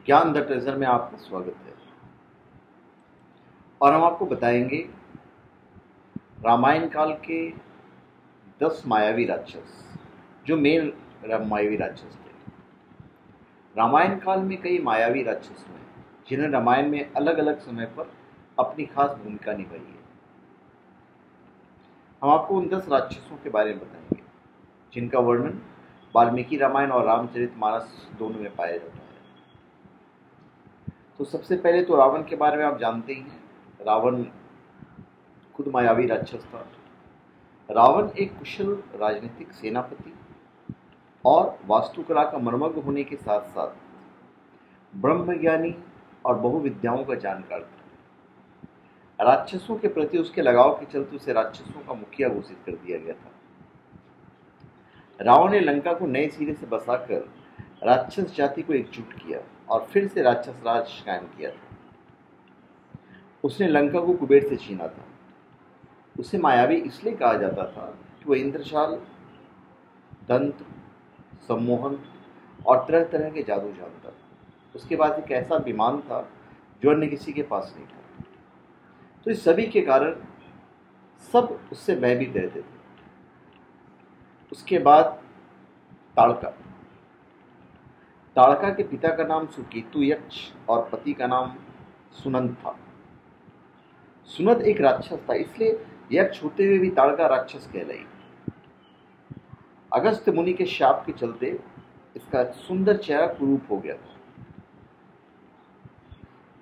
ज्ञान the treasure में आपका स्वागत है। और हम आपको बताएंगे रामायण काल के 10 मायावी राक्षस, जो मेन मायावी राक्षस थे। रामायण काल में कई मायावी राक्षस हुए जिन्होंने रामायण में अलग अलग समय पर अपनी खास भूमिका निभाई है। हम आपको उन 10 राक्षसों के बारे में बताएंगे जिनका वर्णन वाल्मीकि रामायण और रामचरितमानस दोनों में पाया जाता है। तो सबसे पहले तो रावण के बारे में आप जानते ही हैं। रावण खुद मायावी राक्षस था। रावण एक कुशल राजनीतिक सेनापति और वास्तुकला का मर्मज्ञ होने के साथ साथ ब्रह्मज्ञानी और बहुविद्याओं का जानकार था। राक्षसों के प्रति उसके लगाव के चलते उसे राक्षसों का मुखिया घोषित कर दिया गया था। रावण ने लंका को नए सिरे से बसाकर राक्षस जाति को एकजुट किया और फिर से राक्षस राज कायम किया था। उसने लंका को कुबेर से छीना था। उसे मायावी इसलिए कहा जाता था कि वह इंद्रजाल, तंत्र, सम्मोहन और तरह तरह के जादू जानता था। उसके पास एक ऐसा विमान था जो अन्य किसी के पास नहीं था। तो इस सभी के कारण सब उससे भयभीत रहते थे। उसके बाद ताड़का के पिता का नाम सुकेतु यक्ष और पति का नाम सुनंद था। सुनंद एक राक्षस था, इसलिए यक्ष होते हुए भी ताड़का राक्षस कहलाई। अगस्त्य मुनि के शाप के चलते इसका सुंदर चेहरा कुरूप हो गया था,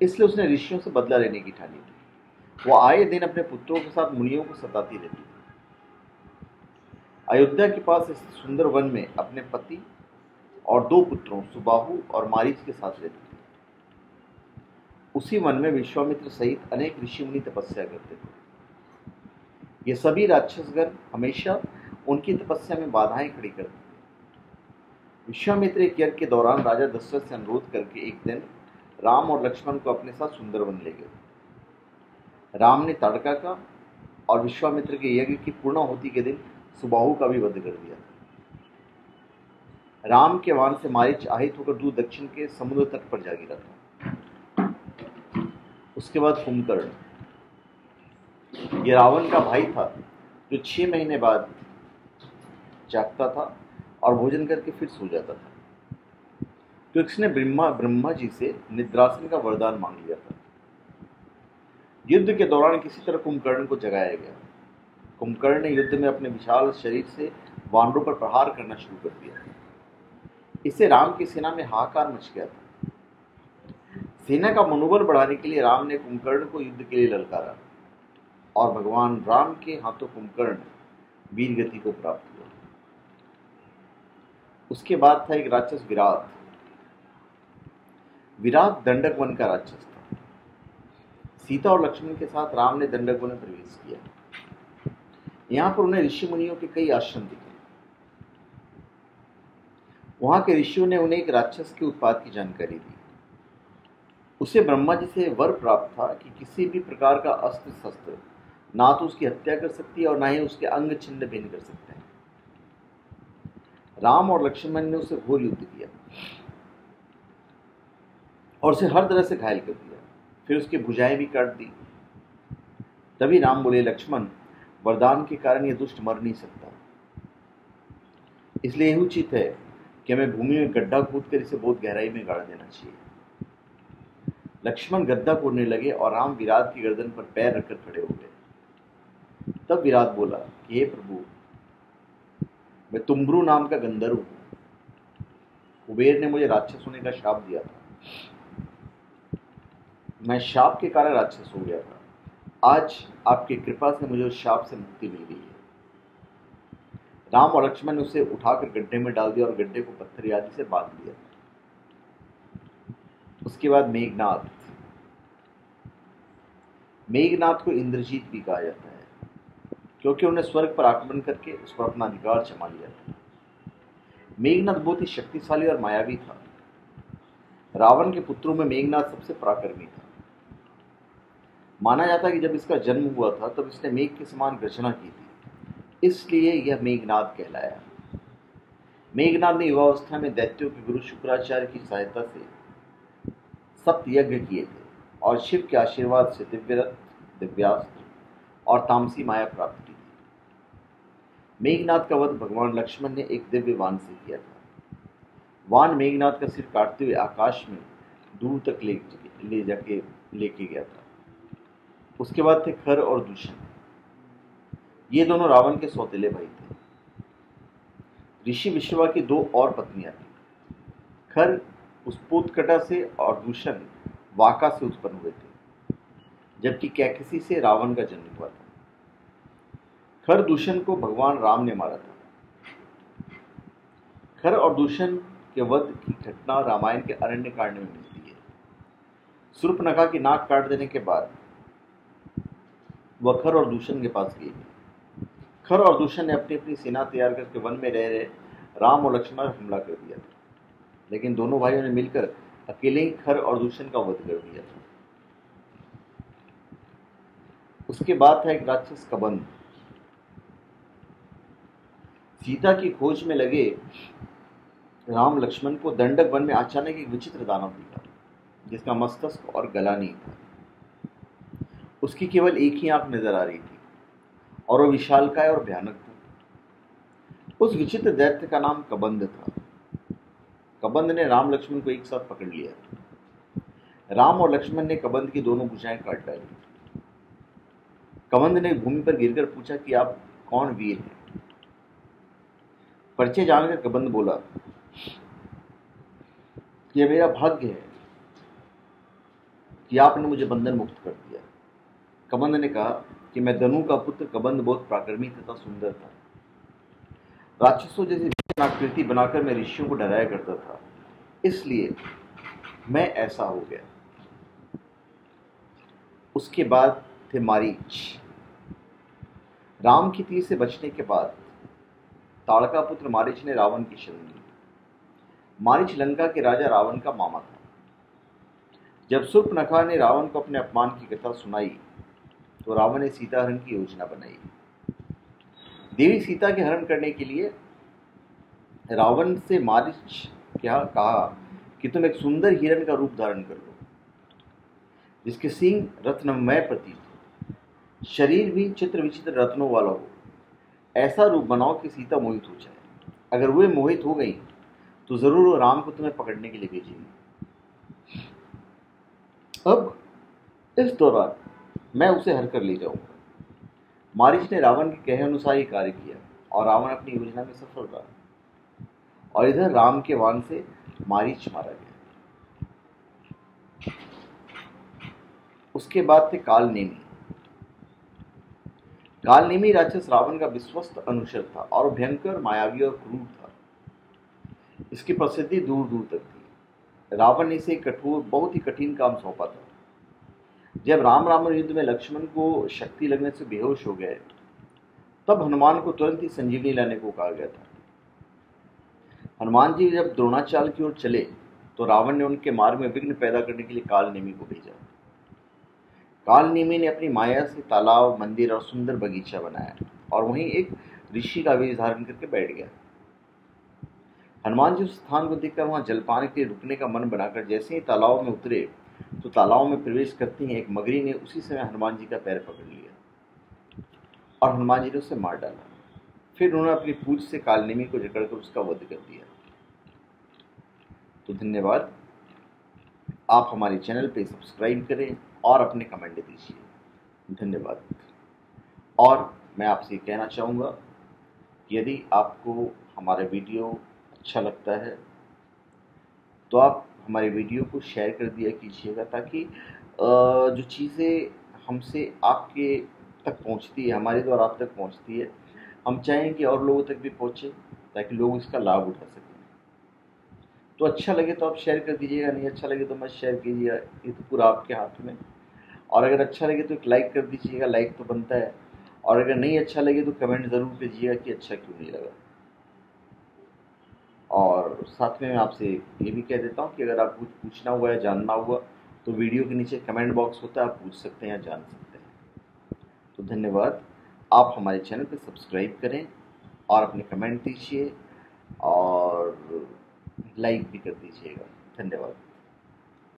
इसलिए उसने ऋषियों से बदला लेने की ठानी थी। वो आए दिन अपने पुत्रों के साथ मुनियों को सताती रहती थी। अयोध्या के पास इस सुंदर वन में अपने पति और 2 पुत्रों सुबाहु और मारीच के साथ रहती थी। उसी वन में विश्वामित्र सहित अनेक ऋषि मुनि तपस्या करते थे। ये सभी राक्षसगण हमेशा उनकी तपस्या में बाधाएं खड़ी करते थे। विश्वामित्र एक यज्ञ के दौरान राजा दशरथ से अनुरोध करके एक दिन राम और लक्ष्मण को अपने साथ सुंदरवन ले गए। राम ने ताड़का का और विश्वामित्र के यज्ञ की पूर्णाहुति के दिन सुबाहु का भी वध कर दिया। राम के वाण से मारीच आहित होकर दूर दक्षिण के समुद्र तट पर जा गिरा था। उसके बाद कुंभकर्ण, ये रावण का भाई था जो 6 महीने बाद जागता था और भोजन करके फिर सो जाता था। तो इसने ब्रह्मा जी से निद्रासन का वरदान मांग लिया था। युद्ध के दौरान किसी तरह कुंभकर्ण को जगाया गया। कुंभकर्ण ने युद्ध में अपने विशाल शरीर से वानरों पर प्रहार करना शुरू कर दिया। इससे राम की सेना में हाहाकार मच गया था। सेना का मनोबल बढ़ाने के लिए राम ने कुंभकर्ण को युद्ध के लिए ललकारा और भगवान राम के हाथों कुंभकर्ण वीर गति को प्राप्त हुआ। उसके बाद था एक राक्षस विराट। विराट दंडक वन का राक्षस था। सीता और लक्ष्मण के साथ राम ने दंडक वन में प्रवेश किया। यहां पर उन्हें ऋषि मुनियों के कई आश्रम दिखे। वहां के ऋषियों ने उन्हें एक राक्षस के उत्पात की जानकारी दी। उसे ब्रह्मा जी से वर प्राप्त था कि किसी भी प्रकार का अस्त्र शस्त्र ना तो उसकी हत्या कर सकती है और ना ही उसके अंग छिन्न भिन्न कर सकते हैं। राम और लक्ष्मण ने उसे घोर युद्ध किया और उसे हर तरह से घायल कर दिया। फिर उसकी भुजाएं भी काट दी। तभी राम बोले, लक्ष्मण, वरदान के कारण यह दुष्ट मर नहीं सकता, इसलिए यह उचित है कि हमें भूमि में गड्ढा खोदकर इसे बहुत गहराई में गाड़ देना चाहिए। लक्ष्मण गड्ढा खोदने लगे और राम विराट की गर्दन पर पैर रखकर खड़े हो गए। तब विराट बोला कि हे प्रभु, मैं तुम्ब्रू नाम का गंधर्व हूं। कुबेर ने मुझे राक्षस होने का शाप दिया था। मैं शाप के कारण राक्षस हो गया था। आज आपकी कृपा से मुझे उस शाप से मुक्ति मिल गई है। राम और लक्ष्मण ने उसे उठाकर गड्ढे में डाल दिया और गड्ढे को पत्थर आदि से बांध दिया। उसके बाद मेघनाथ को इंद्रजीत भी कहा जाता है, क्योंकि उन्हें स्वर्ग पर आक्रमण करके उस पर अपना अधिकार जमा लिया था। मेघनाथ बहुत ही शक्तिशाली और मायावी था। रावण के पुत्रों में मेघनाथ सबसे पराक्रमी था। माना जाता है कि जब इसका जन्म हुआ था तब इसने मेघ के समान गर्जना की थी, इसलिए यह मेघनाथ कहलाया। मेघनाथ ने युवावस्था में दैत्यों के गुरु शुक्राचार्य की सहायता से सत्य यज्ञ किए थे और शिव के आशीर्वाद से दिव्य रथ, दिव्यास्त्र और तामसी माया प्राप्त की थी। मेघनाद का वध भगवान लक्ष्मण ने एक दिव्य वाण से किया था। वाण मेघनाद का सिर काटते हुए आकाश में दूर तक लेके गया था। उसके बाद थे खर और दूषण। ये दोनों रावण के सौतेले भाई थे। ऋषि विश्रवा की दो और पत्नियां थी। खर उत्पोतकटा से और दूषण वाका से उत्पन्न हुए थे, जबकि कैकसी से रावण का जन्म हुआ था। खर दूषण को भगवान राम ने मारा था। खर और दूषण के वध की घटना रामायण के अरण्यकांड में मिलती है। शूर्पणखा की नाक काट देने के बाद वह खर और दूषण के पास गई। खर और दूषण ने अपनी अपनी सेना तैयार करके वन में रह रहे राम और लक्ष्मण पर हमला कर दिया था, लेकिन दोनों भाइयों ने मिलकर अकेले ही खर और दूषण का वध कर दिया था। उसके बाद था एक राक्षस कबंध। सीता की खोज में लगे राम लक्ष्मण को दंडक वन में अचानक एक विचित्र दानव दिखा, जिसका मस्तक और गला नहीं था। उसकी केवल एक ही आंख नजर आ रही थी और वह विशालकाय और भयानक था। उस विचित्र दैत्य का नाम कबंध था। कबंध ने राम लक्ष्मण को एक साथ पकड़ लिया। राम और लक्ष्मण ने कबंध की दोनों भुजाएं काट डाली। कबंध ने भूमि पर गिरकर पूछा कि आप कौन वीर हैं? परिचय जानकर कबंध बोला, यह मेरा भाग्य है कि आपने मुझे बंधन मुक्त कर दिया। कबंध ने कहा कि मैं दनु का पुत्र कबंध बहुत पराक्रमी तथा सुंदर था। राक्षसों जैसी आकृति बनाकर मैं ऋषियों को डराया करता था, इसलिए मैं ऐसा हो गया। उसके बाद थे मारीच। राम की तीर से बचने के बाद ताड़का पुत्र मारीच ने रावण की शरण ली। मारीच लंका के राजा रावण का मामा था। जब शूर्पणखा ने रावण को अपने अपमान की कथा सुनाई तो रावण ने सीता हरण की योजना बनाई। देवी सीता के हरण करने के लिए रावण से मारीच क्या कहा कि तुम एक सुंदर हिरण का रूप धारण कर लो, जिसके सींग रत्नमय प्रतीत हो, शरीर भी चित्र विचित्र रत्नों वाला हो। ऐसा रूप बनाओ कि सीता मोहित हो जाए। अगर वे मोहित हो गई तो जरूर वो राम को तुम्हें पकड़ने के लिए भेजेंगे। अब इस दौरान मैं उसे हर कर ले जाऊंगा। मारीच ने रावण के कहे अनुसार ही कार्य किया और रावण अपनी योजना में सफल रहा। और इधर राम के वाण से मारीच मारा गया। उसके बाद थे कालनेमी। कालनेमी राक्षस रावण का विश्वस्त अनुचर था और भयंकर, मायावी और क्रूर था। इसकी प्रसिद्धि दूर दूर तक थी। रावण ने इसे कठोर, बहुत ही कठिन काम सौंपा था। जब राम रावण युद्ध में लक्ष्मण को शक्ति लगने से बेहोश हो गए, तब हनुमान को तुरंत ही संजीवनी लाने को कहा गया था। हनुमान जी जब द्रोणाचाल की ओर चले तो रावण ने उनके मार्ग में विघ्न पैदा करने के लिए कालनेमी को भेजा। कालनेमी ने अपनी माया से तालाब, मंदिर और सुंदर बगीचा बनाया और वहीं एक ऋषि का वेश धारण करके बैठ गया। हनुमान जी उस स्थान को देखकर वहां जलपान के लिए रुकने का मन बनाकर जैसे ही तालाब में उतरे तो तालाब में प्रवेश करते ही एक मगरी ने उसी समय हनुमान जी का पैर पकड़ लिया और हनुमान जी ने उसे मार डाला। फिर उन्होंने अपनी पूंछ से कालनेमी को जकड़कर उसका वध कर दिया। तो धन्यवाद। आप हमारे चैनल पे सब्सक्राइब करें और अपने कमेंट दीजिए। धन्यवाद। और मैं आपसे कहना चाहूँगा कि यदि आपको हमारा वीडियो अच्छा लगता है तो आप हमारे वीडियो को शेयर कर दिया कीजिएगा, ताकि जो चीज़ें हमसे आपके तक पहुंचती है, हमारे द्वारा आप तक पहुंचती है, हम चाहें कि और लोगों तक भी पहुंचे ताकि लोग इसका लाभ उठा सकें। तो अच्छा लगे तो आप शेयर कर दीजिएगा, नहीं अच्छा लगे तो मत शेयर कीजिएगा, ये तो पूरा आपके हाथ में। और अगर अच्छा लगे तो एक लाइक कर दीजिएगा, लाइक तो बनता है। और अगर नहीं अच्छा लगे तो कमेंट ज़रूर कीजिएगा कि अच्छा क्यों नहीं लगा। और साथ में मैं आपसे ये भी कह देता हूँ कि अगर आपको कुछ पूछना हुआ या जानना हुआ तो वीडियो के नीचे कमेंट बॉक्स होता है, आप पूछ सकते हैं या जान सकते हैं। तो धन्यवाद। आप हमारे चैनल पर सब्सक्राइब करें और अपने कमेंट दीजिए और लाइक भी कर दीजिएगा। धन्यवाद।